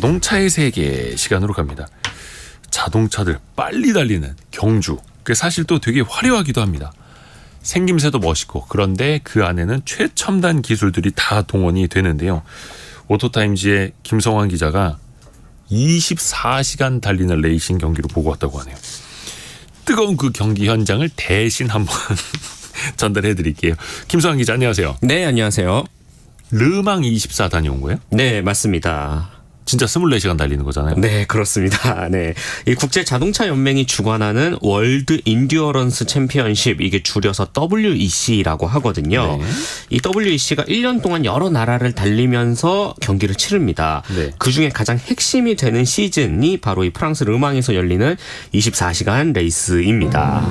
자동차의 세계 시간으로 갑니다. 자동차들 빨리 달리는 경주. 그게 사실 또 되게 화려하기도 합니다. 생김새도 멋있고 그런데 그 안에는 최첨단 기술들이 다 동원이 되는데요. 오토타임즈의 김성환 기자가 24시간 달리는 레이싱 경기로 보고 왔다고 하네요. 뜨거운 그 경기 현장을 대신 한번 전달해 드릴게요. 김성환 기자 안녕하세요. 네, 안녕하세요. 르망 24 다녀온 거예요? 네, 맞습니다. 진짜 24시간 달리는 거잖아요. 네, 그렇습니다. 네. 이 국제 자동차 연맹이 주관하는 월드 인듀어런스 챔피언십, 이게 줄여서 WEC라고 하거든요. 네. 이 WEC가 1년 동안 여러 나라를 달리면서 경기를 치릅니다. 네. 그중에 가장 핵심이 되는 시즌이 바로 이 프랑스 르망에서 열리는 24시간 레이스입니다.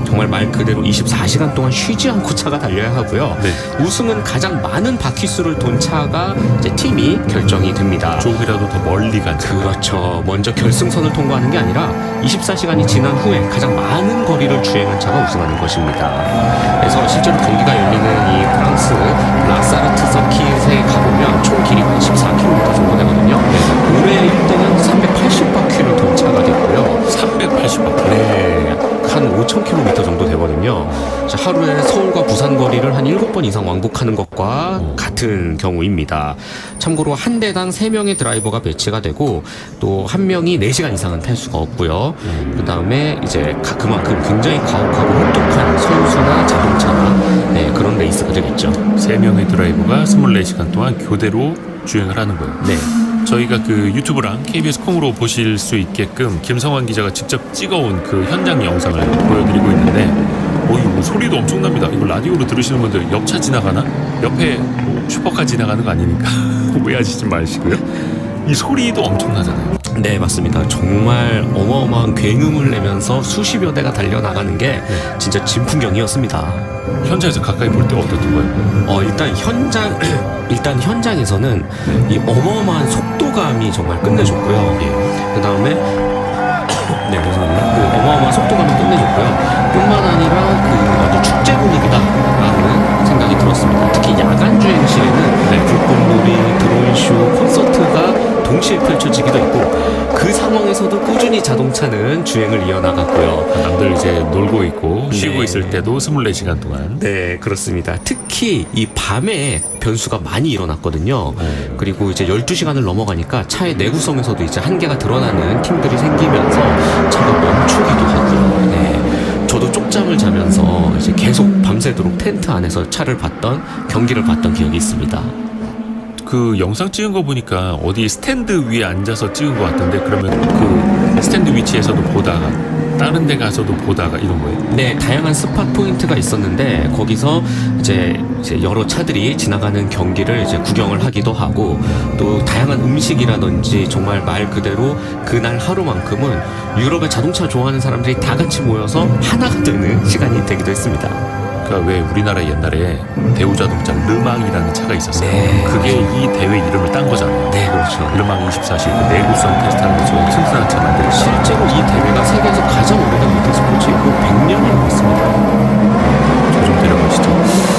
정말 말 그대로 24시간 동안 쉬지 않고 차가 달려야 하고요. 네. 우승은 가장 많은 바퀴수를 돈 차가 이제 팀이 결정이 됩니다. 조금이라도 더 멀리 간 차. 그렇죠. 먼저 결승선을 통과하는 게 아니라 24시간이 지난 후에 가장 많은 거리를 주행한 차가 우승하는 것입니다. 그래서 실제로 경기가 열리는 이 프랑스 라사르트 서킷에 가보면 총 길이가 14km 정도 되거든요. 네. 올해 1등은 380바퀴를 돈 차가 됐고요. 380바퀴. 네. 한 5,000km 정도 되거든요. 하루에 서울과 부산 거리를 한 7번 이상 왕복하는 것과 같은 경우입니다. 참고로 한 대당 3명의 드라이버가 배치가 되고 또 한 명이 4시간 이상은 탈 수가 없고요. 그 다음에 이제 그만큼 굉장히 가혹하고 혹독한 선수나 자동차나 그런 레이스가 되겠죠. 3명의 드라이버가 24시간 동안 교대로 주행을 하는 거예요. 네. 저희가 그 유튜브랑 KBS 콩으로 보실 수 있게끔 김성환 기자가 직접 찍어온 그 현장 영상을 보여드리고 있는데 이거 소리도 엄청납니다. 이거 라디오로 들으시는 분들 옆차 지나가나? 옆에 슈퍼카 지나가는 거 아니니까 오해하시지 마시고요. 이 소리도 엄청나잖아요. 네, 맞습니다. 정말 어마어마한 굉음을 내면서 수십여 대가 달려나가는 게 진짜 진풍경이었습니다. 현장에서 가까이 볼 때 어떻던 거예요? 일단 현장에서는 이 어마어마한 속도감이 정말 끝내줬고요. 그 다음에 네, 죄송합니다. 그 어마어마한 속도감이 끝내줬고요. 뿐만 아니라 그 완전 축제 분위기다라는 생각이 들었습니다. 특히 야간 주행 시에는 불꽃놀이, 드론쇼, 콘서트가 동시에 펼쳐지기도 했고 그 상황에서도 꾸준히 자동차는 주행을 이어나갔고요. 남들 이제 놀고 있고 쉬고 있을 때도 24시간 동안. 네, 그렇습니다. 특히 이 밤에 변수가 많이 일어났거든요. 그리고 이제 12시간을 넘어가니까 차의 내구성에서도 이제 한계가 드러나는 팀들이 생기면서 차가 멈추기도 하고요. 네. 저도 쪽잠을 자면서 이제 계속 밤새도록 텐트 안에서 차를 봤던 경기를 봤던 기억이 있습니다. 그 영상 찍은 거 보니까 어디 스탠드 위에 앉아서 찍은 것 같던데 그러면 그 스탠드 위치에서도 보다가 다른 데 가서도 보다가 이런 거예요? 네, 다양한 스팟 포인트가 있었는데 거기서 이제 여러 차들이 지나가는 경기를 이제 구경을 하기도 하고 또 다양한 음식이라든지 정말 말 그대로 그날 하루만큼은 유럽의 자동차 좋아하는 사람들이 다 같이 모여서 하나가 되는 시간이 되기도 했습니다. 그러니까 왜 우리나라 옛날에 대우자동차 르망이라는 차가 있었어요. 네. 그게 이 대회 이름을 딴 거잖아요. 네, 그렇죠. 르망 24시 그 내구성 테스트하면서 튼튼한 차 만들었어요. 실제로 이 대회가 세계에서 가장 오래된 모터스포츠이고 100년이 넘었습니다. 저 좀 데려가시죠.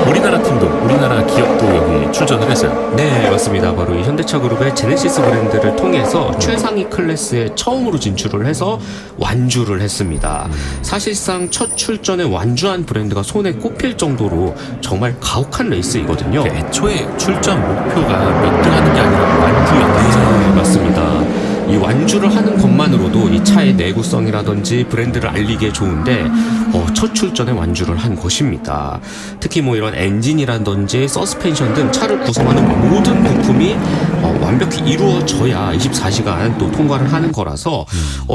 우리나라 팀도 우리나라 기업도 여기 출전을 했어요. 네, 맞습니다. 바로 이 현대차 그룹의 제네시스 브랜드를 통해서 최상위 클래스에 처음으로 진출을 해서 완주를 했습니다. 사실상 첫 출전에 완주한 브랜드가 손에 꼽힐 정도로 정말 가혹한 레이스이거든요. 애초에 출전 목표가 몇 등 하는 게 아니라 완주였다면서요. 네, 맞습니다. 이 완주를 하는 것만으로도 이 차의 내구성이라든지 브랜드를 알리기에 좋은데 첫 출전에 완주를 한 것입니다. 특히 뭐 이런 엔진이라든지 서스펜션 등 차를 구성하는 모든 부품이 완벽히 이루어져야 24시간 또 통과를 하는 거라서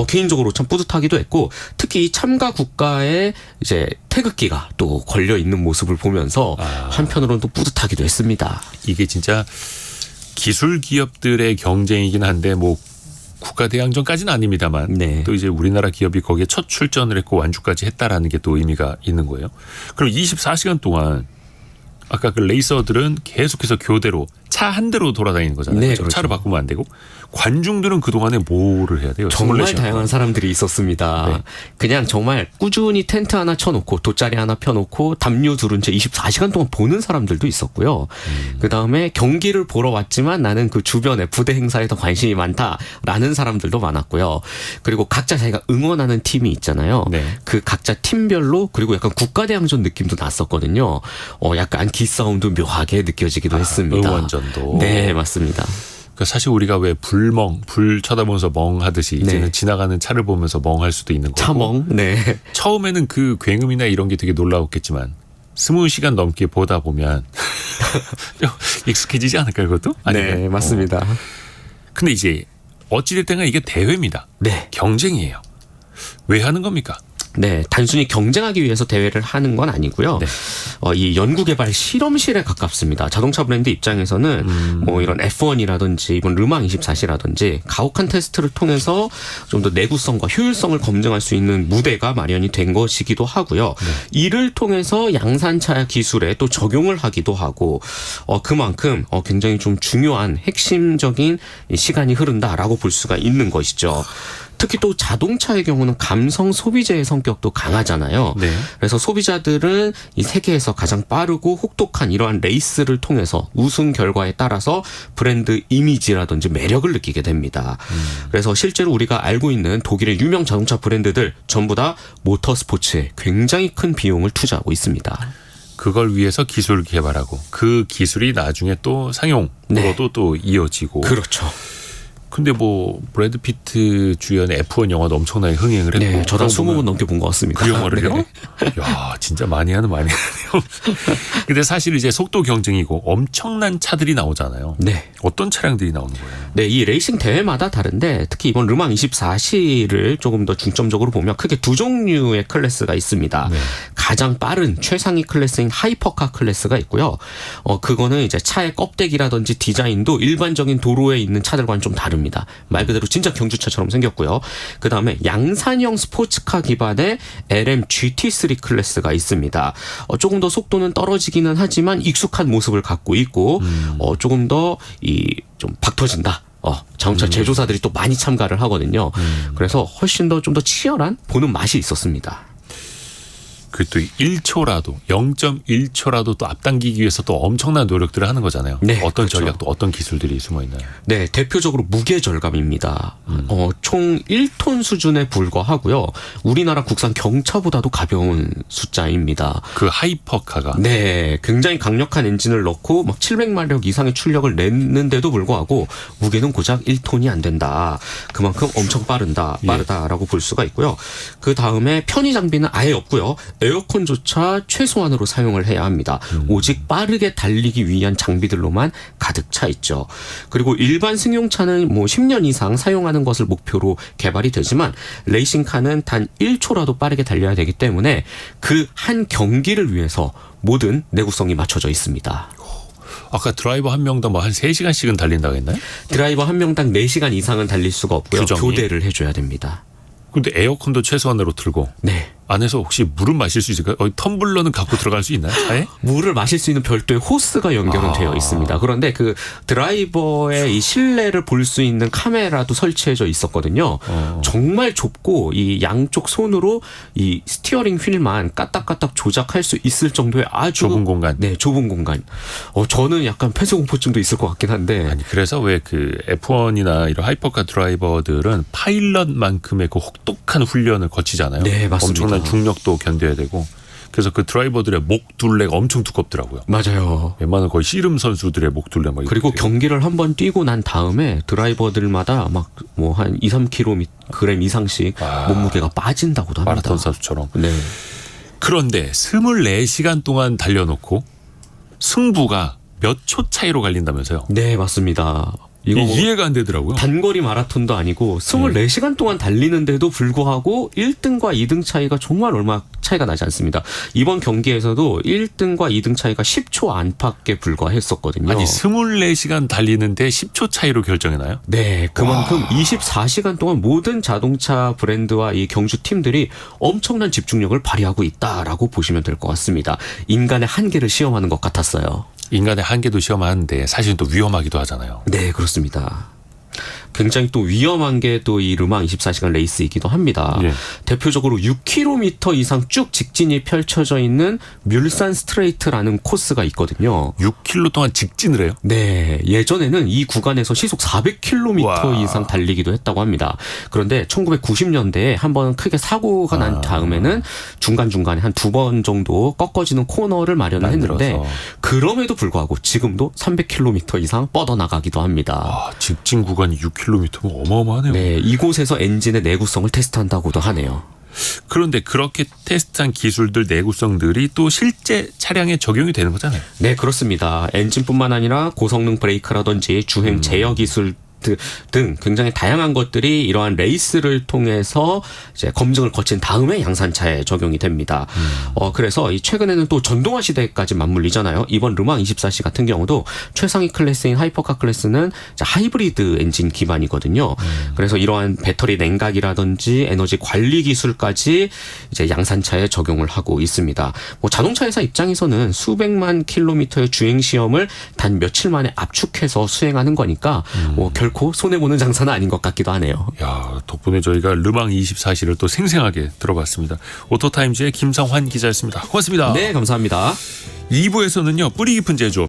개인적으로 참 뿌듯하기도 했고 특히 이 참가 국가의 이제 태극기가 또 걸려 있는 모습을 보면서 한편으로는 또 뿌듯하기도 했습니다. 이게 진짜 기술 기업들의 경쟁이긴 한데 뭐 국가대항전까지는 아닙니다만 네. 또 이제 우리나라 기업이 거기에 첫 출전을 했고 완주까지 했다라는 게 또 의미가 있는 거예요. 그럼 24시간 동안 아까 그 레이서들은 계속해서 교대로 차 한 대로 돌아다니는 거잖아요. 네, 그렇죠? 그렇죠. 차를 바꾸면 안 되고 관중들은 그동안에 뭐를 해야 돼요? 정말 시뮬레이션. 다양한 사람들이 있었습니다. 네. 그냥 정말 꾸준히 텐트 하나 쳐놓고 돗자리 하나 펴놓고 담요 두른 채 24시간 동안 보는 사람들도 있었고요. 그 다음에 경기를 보러 왔지만 나는 그 주변에 부대 행사에 더 관심이 많다라는 사람들도 많았고요. 그리고 각자 자기가 응원하는 팀이 있잖아요. 네. 그 각자 팀별로 그리고 약간 국가대항전 느낌도 났었거든요. 약간 기싸움도 묘하게 느껴지기도 했습니다. 응원전도. 네, 맞습니다. 그러니까 사실 우리가 왜 불 쳐다보면서 멍하듯이 이제는 네. 지나가는 차를 보면서 멍할 수도 있는 거고. 차멍. 네. 처음에는 그 굉음이나 이런 게 되게 놀라웠겠지만 20시간 넘게 보다 보면 좀 익숙해지지 않을까요, 그것도? 아닌가요? 네, 맞습니다. 근데 이제 어찌됐든 이게 대회입니다. 네. 경쟁이에요. 왜 하는 겁니까? 네, 단순히 경쟁하기 위해서 대회를 하는 건 아니고요. 네. 이 연구개발 실험실에 가깝습니다. 자동차 브랜드 입장에서는 뭐 이런 F1이라든지 이번 르망 24시라든지 가혹한 테스트를 통해서 좀 더 내구성과 효율성을 검증할 수 있는 무대가 마련이 된 것이기도 하고요. 이를 통해서 양산차 기술에 또 적용을 하기도 하고 그만큼 굉장히 좀 중요한 핵심적인 시간이 흐른다라고 볼 수가 있는 것이죠. 특히 또 자동차의 경우는 감성 소비재의 성격도 강하잖아요. 네. 그래서 소비자들은 이 세계에서 가장 빠르고 혹독한 이러한 레이스를 통해서 우승 결과에 따라서 브랜드 이미지라든지 매력을 느끼게 됩니다. 그래서 실제로 우리가 알고 있는 독일의 유명 자동차 브랜드들 전부 다 모터스포츠에 굉장히 큰 비용을 투자하고 있습니다. 그걸 위해서 기술을 개발하고 그 기술이 나중에 또 상용으로도 네. 또 이어지고. 그렇죠. 근데 뭐 브래드 피트 주연의 F1 영화도 엄청나게 흥행을 했고. 네, 저도 한 그런 거 20번 넘게 본 것 같습니다. 그 영화를요? 네. 야, 진짜 많이 하네요. 근데 사실 이제 속도 경쟁이고 엄청난 차들이 나오잖아요. 네. 어떤 차량들이 나오는 거예요? 네, 이 레이싱 대회마다 다른데 특히 이번 르망 24시를 조금 더 중점적으로 보면 크게 두 종류의 클래스가 있습니다. 네. 가장 빠른 최상위 클래스인 하이퍼카 클래스가 있고요. 그거는 이제 차의 껍데기라든지 디자인도 일반적인 도로에 있는 차들과는 좀 다릅니다. 말 그대로 진짜 경주차처럼 생겼고요. 그 다음에 양산형 스포츠카 기반의 LM GT3 클래스가 있습니다. 조금 더 속도는 떨어지기는 하지만 익숙한 모습을 갖고 있고 조금 더 좀 박 터진다. 자동차 제조사들이 또 많이 참가를 하거든요. 그래서 훨씬 더 좀 더 치열한 보는 맛이 있었습니다. 그 또 1초라도 0.1초라도 또 앞당기기 위해서 또 엄청난 노력들을 하는 거잖아요. 네, 어떤 그렇죠. 전략 또 어떤 기술들이 숨어 있나요? 네, 대표적으로 무게 절감입니다. 총 1톤 수준에 불과하고요. 우리나라 국산 경차보다도 가벼운 숫자입니다. 그 하이퍼카가 네, 굉장히 강력한 엔진을 넣고 막 700마력 이상의 출력을 냈는데도 불구하고 무게는 고작 1톤이 안 된다. 그만큼 엄청 빠르다라고 볼 수가 있고요. 그 다음에 편의 장비는 아예 없고요. 에어컨조차 최소한으로 사용을 해야 합니다. 오직 빠르게 달리기 위한 장비들로만 가득 차 있죠. 그리고 일반 승용차는 뭐 10년 이상 사용하는 것을 목표로 개발이 되지만 레이싱카는 단 1초라도 빠르게 달려야 되기 때문에 그 한 경기를 위해서 모든 내구성이 맞춰져 있습니다. 아까 드라이버 한 명당 뭐 한 3시간씩은 달린다고 했나요? 드라이버 한 명당 4시간 이상은 달릴 수가 없고요. 규정이? 교대를 해줘야 됩니다. 근데 에어컨도 최소한으로 틀고 네. 안에서 혹시 물은 마실 수 있을까요? 텀블러는 갖고 들어갈 수 있나요? 차에? 물을 마실 수 있는 별도의 호스가 연결은 되어 있습니다. 그런데 그 드라이버의 이 실내를 볼 수 있는 카메라도 설치해져 있었거든요. 정말 좁고 이 양쪽 손으로 이 스티어링 휠만 까딱까딱 조작할 수 있을 정도의 아주 좁은 공간. 네, 좁은 공간. 저는 약간 폐쇄공포증도 있을 것 같긴 한데. 아니 그래서 왜 그 F1이나 이런 하이퍼카 드라이버들은 파일럿만큼의 그 혹독한 훈련을 거치잖아요. 네, 맞습니다. 엄청난 중력도 견뎌야 되고. 그래서 그 드라이버들의 목 둘레가 엄청 두껍더라고요. 맞아요. 웬만한 거의 씨름 선수들의 목 둘레 막 그리고 이렇게. 경기를 한번 뛰고 난 다음에 드라이버들마다 막 뭐 한 2, 3kg 이상씩 몸무게가 빠진다고도 합니다. 마라톤 선수처럼. 네. 그런데 24시간 동안 달려놓고 승부가 몇 초 차이로 갈린다면서요? 네, 맞습니다. 이거 뭐 이해가 안 되더라고요. 단거리 마라톤도 아니고 24시간 동안 달리는데도 불구하고 1등과 2등 차이가 정말 얼마 차이가 나지 않습니다. 이번 경기에서도 1등과 2등 차이가 10초 안팎에 불과했었거든요. 아니 24시간 달리는데 10초 차이로 결정해나요? 네, 그만큼 24시간 동안 모든 자동차 브랜드와 이 경주 팀들이 엄청난 집중력을 발휘하고 있다라고 보시면 될 것 같습니다. 인간의 한계를 시험하는 것 같았어요. 인간의 한계도 시험하는데 사실 또 위험하기도 하잖아요. 네, 그렇습니다. 굉장히 또 위험한 게 또 이 르망 24시간 레이스이기도 합니다. 예. 대표적으로 6km 이상 쭉 직진이 펼쳐져 있는 뮬산 스트레이트라는 코스가 있거든요. 6km 동안 직진을 해요? 네, 예전에는 이 구간에서 시속 400km 와. 이상 달리기도 했다고 합니다. 그런데 1990년대에 한번 크게 사고가 난 다음에는 중간중간에 한 2번 정도 꺾어지는 코너를 마련을 했는데 만들어서. 그럼에도 불구하고 지금도 300km 이상 뻗어나가기도 합니다. 와, 직진 구간이 6km면 어마어마하네요. 네, 이곳에서 엔진의 내구성을 테스트한다고도 하네요. 그런데 그렇게 테스트한 기술들, 내구성들이 또 실제 차량에 적용이 되는 거잖아요. 네, 그렇습니다. 엔진뿐만 아니라 고성능 브레이크라든지 주행 제어 기술 등 굉장히 다양한 것들이 이러한 레이스를 통해서 이제 검증을 거친 다음에 양산차에 적용이 됩니다. 그래서 이 최근에는 또 전동화 시대까지 맞물리잖아요. 이번 르망 24시 같은 경우도 최상위 클래스인 하이퍼카 클래스는 이제 하이브리드 엔진 기반이거든요. 그래서 이러한 배터리 냉각이라든지 에너지 관리 기술까지 이제 양산차에 적용을 하고 있습니다. 뭐 자동차 회사 입장에서는 수백만 킬로미터의 주행 시험을 단 며칠 만에 압축해서 수행하는 거니까 뭐 결코 손해보는 장사는 아닌 것 같기도 하네요. 야, 덕분에 저희가 르망 24시를 또 생생하게 들어봤습니다. 오토타임즈의 김성환 기자였습니다. 고맙습니다. 네, 감사합니다. 2부에서는요, 뿌리 깊은 제조